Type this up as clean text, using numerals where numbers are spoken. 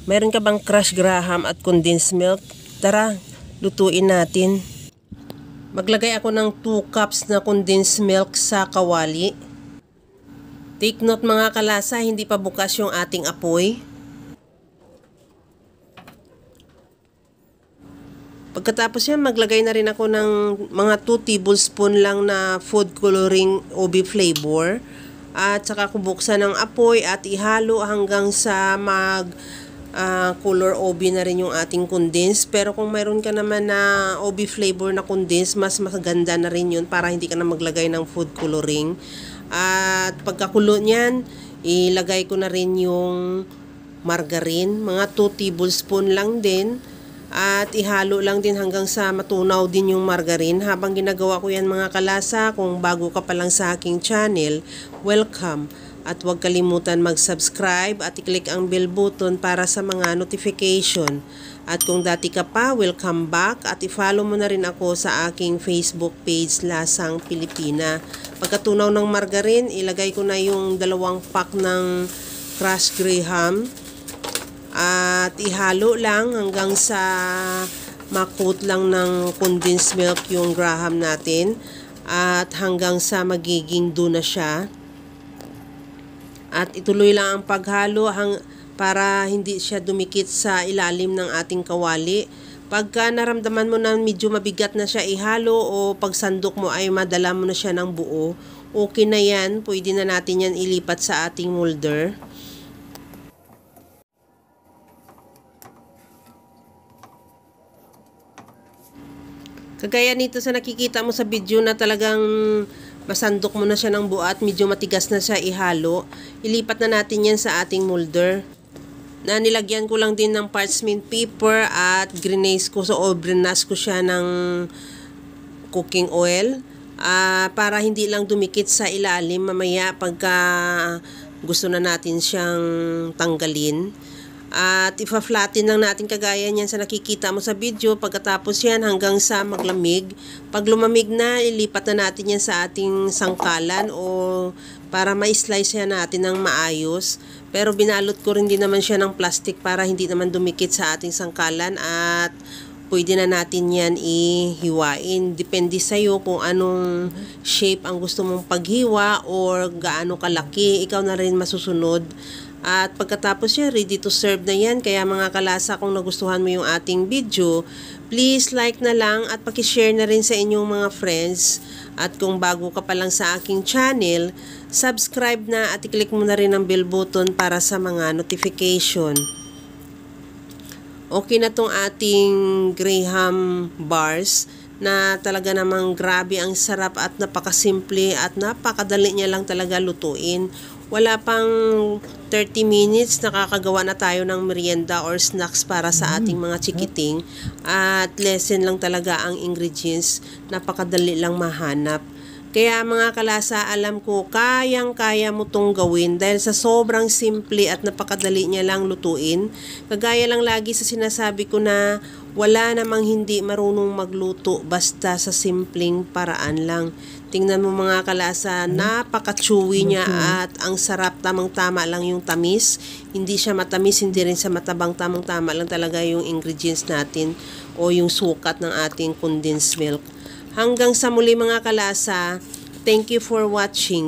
Meron ka bang crushed graham at condensed milk? Tara, lutuin natin. Maglagay ako ng 2 cups na condensed milk sa kawali. Take note mga kalasa, hindi pa bukas yung ating apoy. Pagkatapos yan, maglagay na rin ako ng mga 2 tablespoon lang na food coloring OB flavor. At saka ko buksan ng apoy at ihalo hanggang sa color OB na rin yung ating condense. Pero kung mayroon ka naman na OB flavor na condense, mas maganda na rin yun para hindi ka na maglagay ng food coloring. At pagkakulo niyan, ilagay ko na rin yung margarine, mga 2 tablespoon lang din. At ihalo lang din hanggang sa matunaw din yung margarine. Habang ginagawa ko yan mga kalasa, kung bago ka pa lang sa aking channel, welcome. At huwag kalimutan mag-subscribe at i-click ang bell button para sa mga notification. At kung dati ka pa, welcome back at i-follow mo na rin ako sa aking Facebook page Lasang Pilipina. Pagkatunaw ng margarine, ilagay ko na yung 2 pack ng crushed graham. At ihalo lang hanggang sa makot lang ng condensed milk yung graham natin. At hanggang sa magiging dough na siya. At ituloy lang ang paghalo para hindi siya dumikit sa ilalim ng ating kawali. Pagka naramdaman mo na medyo mabigat na siya ihalo o pagsandok mo ay madala mo na siya ng buo, okay na yan. Pwede na natin yan ilipat sa ating molder. Kagaya nito sa nakikita mo sa video na talagang masandok mo na siya ng buo at medyo matigas na siya ihalo. Ilipat na natin yan sa ating molder. Na nilagyan ko lang din ng parchment paper at grenaise ko o brenas ko siya ng cooking oil. Para hindi lang dumikit sa ilalim mamaya pagka gusto na natin siyang tanggalin. At ipa-flatten lang natin kagaya niyan sa nakikita mo sa video. Pagkatapos yan hanggang sa maglamig. Pag lumamig na, ilipat na natin yan sa ating sangkalan o para ma-slice yan natin ng maayos. Pero binalot ko rin din naman siya ng plastic para hindi naman dumikit sa ating sangkalan at pwede na natin yan ihiwain. Depende sa'yo kung anong shape ang gusto mong paghiwa or gaano kalaki. Ikaw na rin masusunod. At pagkatapos yan, ready to serve na yan. Kaya mga kalasa, kung nagustuhan mo yung ating video, please like na lang at pakishare na rin sa inyong mga friends. At kung bago ka pa lang sa aking channel, subscribe na at i-click mo na rin ang bell button para sa mga notification. Okay na tong ating graham bars na talaga namang grabe ang sarap at napakasimple at napakadali niya lang talaga lutuin. Wala pang 30 minutes, nakakagawa na tayo ng merienda or snacks para sa ating mga chikiting. At lesson lang talaga ang ingredients, napakadali lang mahanap. Kaya mga kalasa, alam ko kayang-kaya mo tong gawin dahil sa sobrang simple at napakadali niya lang lutuin. Kagaya lang lagi sa sinasabi ko na wala namang hindi marunong magluto basta sa simpleng paraan lang. Tingnan mo mga kalasa, napaka-chewy niya at ang sarap, tamang-tama lang yung tamis. Hindi siya matamis, hindi rin siya matabang, tamang-tama lang talaga yung ingredients natin o yung sukat ng ating condensed milk. Hanggang sa muli mga kalasa, thank you for watching.